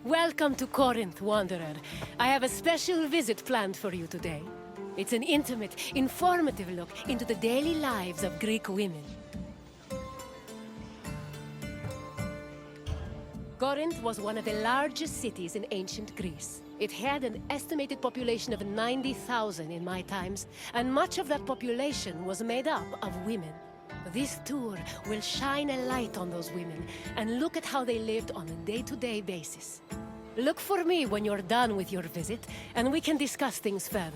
Welcome to Corinth, Wanderer. I have a special visit planned for you today. It's an intimate, informative look into the daily lives of Greek women. Corinth was one of the largest cities in ancient Greece. It had an estimated population of 90,000 in my times, and much of that population was made up of women. This tour will shine a light on those women and look at how they lived on a day-to-day basis. Look for me when you're done with your visit, and we can discuss things further.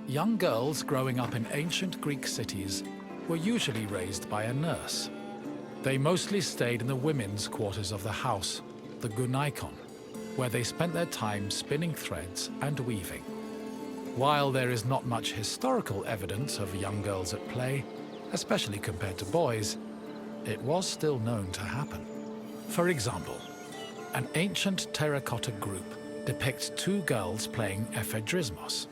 Young girls growing up in ancient Greek cities were usually raised by a nurse. They mostly stayed in the women's quarters of the house, the gunaikon, where they spent their time spinning threads and weaving. While there is not much historical evidence of young girls at play, especially compared to boys, it was still known to happen. For example, an ancient terracotta group depicts two girls playing ephedrismos.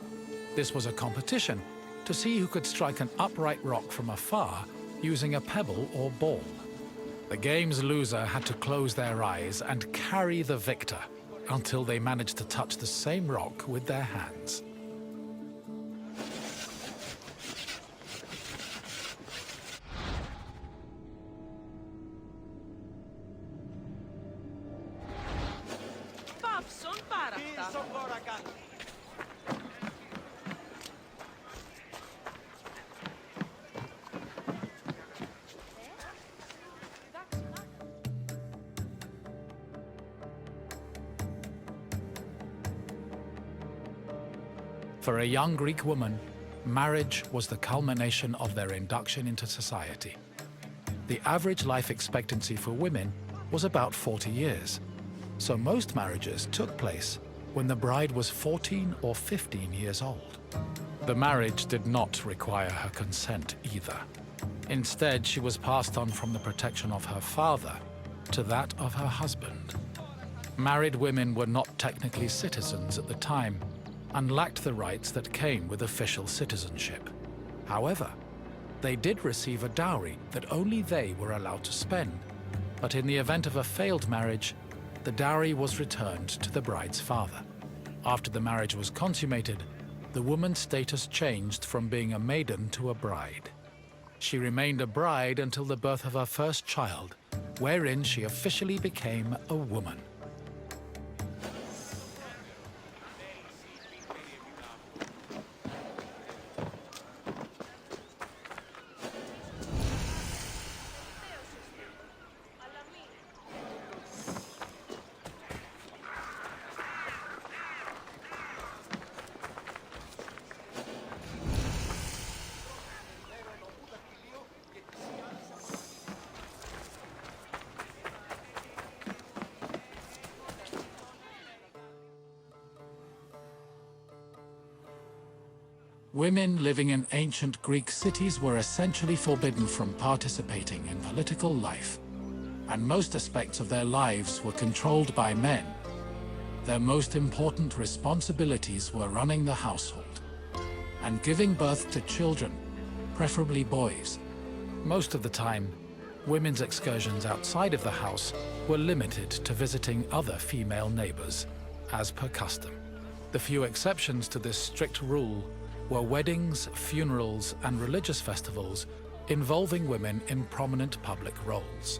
This was a competition to see who could strike an upright rock from afar using a pebble or ball. The game's loser had to close their eyes and carry the victor until they managed to touch the same rock with their hands. For a young Greek woman, marriage was the culmination of their induction into society. The average life expectancy for women was about 40 years, so most marriages took place when the bride was 14 or 15 years old. The marriage did not require her consent either. Instead, she was passed on from the protection of her father to that of her husband. Married women were not technically citizens at the time, and lacked the rights that came with official citizenship. However, they did receive a dowry that only they were allowed to spend, but in the event of a failed marriage, the dowry was returned to the bride's father. After the marriage was consummated, the woman's status changed from being a maiden to a bride. She remained a bride until the birth of her first child, wherein she officially became a woman. Women living in ancient Greek cities were essentially forbidden from participating in political life, and most aspects of their lives were controlled by men. Their most important responsibilities were running the household and giving birth to children, preferably boys. Most of the time, women's excursions outside of the house were limited to visiting other female neighbors, as per custom. The few exceptions to this strict rule were weddings, funerals, and religious festivals involving women in prominent public roles.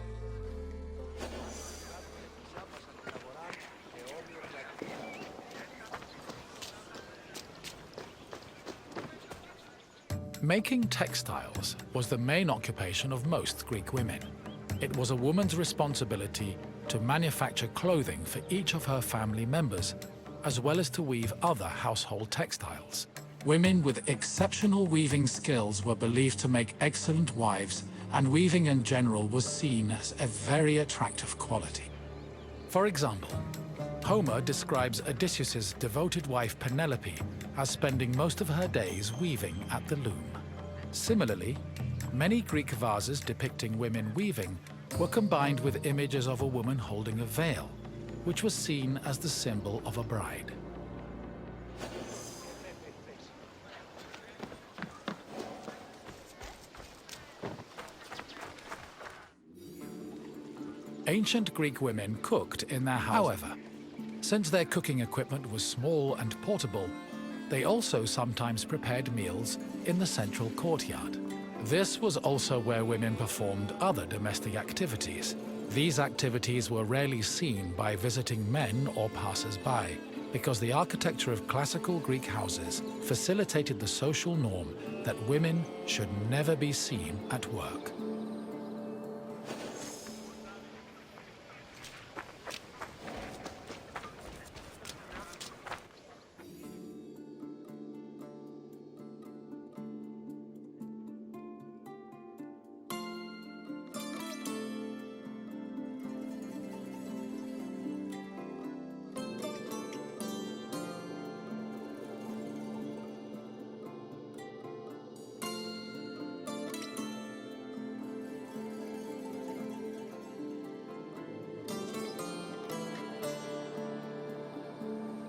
Making textiles was the main occupation of most Greek women. It was a woman's responsibility to manufacture clothing for each of her family members, as well as to weave other household textiles. Women with exceptional weaving skills were believed to make excellent wives, and weaving in general was seen as a very attractive quality. For example, Homer describes Odysseus's devoted wife Penelope as spending most of her days weaving at the loom. Similarly, many Greek vases depicting women weaving were combined with images of a woman holding a veil, which was seen as the symbol of a bride. Ancient Greek women cooked in their houses. However, since their cooking equipment was small and portable, they also sometimes prepared meals in the central courtyard. This was also where women performed other domestic activities. These activities were rarely seen by visiting men or passers-by, because the architecture of classical Greek houses facilitated the social norm that women should never be seen at work.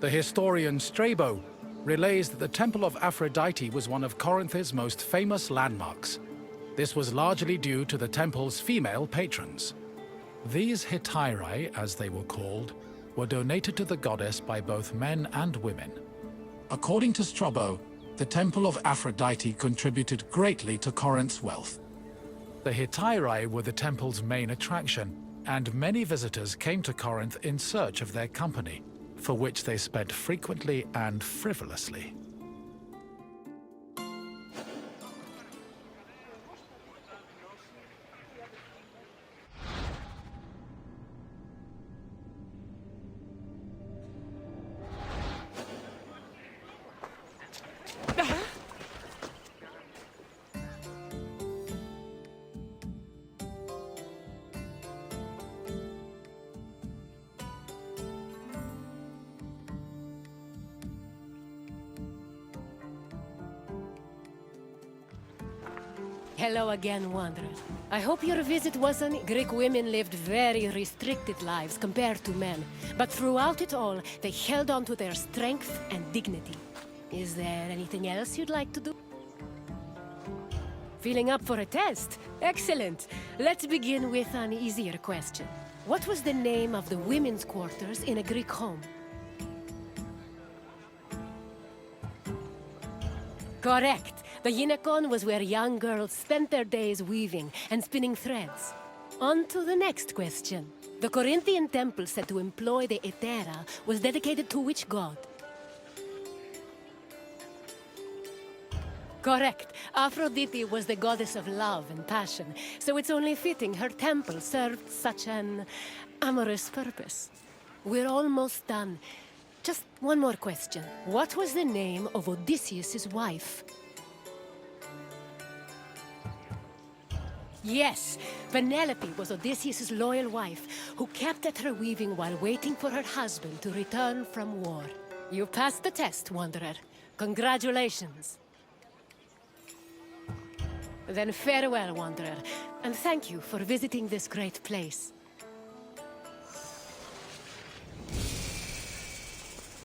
The historian Strabo relays that the Temple of Aphrodite was one of Corinth's most famous landmarks. This was largely due to the temple's female patrons. These hetairai, as they were called, were donated to the goddess by both men and women. According to Strabo, the Temple of Aphrodite contributed greatly to Corinth's wealth. The hetairai were the temple's main attraction, and many visitors came to Corinth in search of their company, for which they spent frequently and frivolously. Hello again, Wanderer. I hope your visit wasn't... Greek women lived very restricted lives compared to men, but throughout it all, they held on to their strength and dignity. Is there anything else you'd like to do? Feeling up for a test? Excellent. Let's begin with an easier question. What was the name of the women's quarters in a Greek home? Correct. The gynekon was where young girls spent their days weaving and spinning threads. On to the next question. The Corinthian temple said to employ the hetera was dedicated to which god? Correct. Aphrodite was the goddess of love and passion, so it's only fitting her temple served such an amorous purpose. We're almost done. Just one more question. What was the name of Odysseus' wife? Yes, Penelope was Odysseus' loyal wife, who kept at her weaving while waiting for her husband to return from war. You passed the test, Wanderer. Congratulations. Then farewell, Wanderer, and thank you for visiting this great place.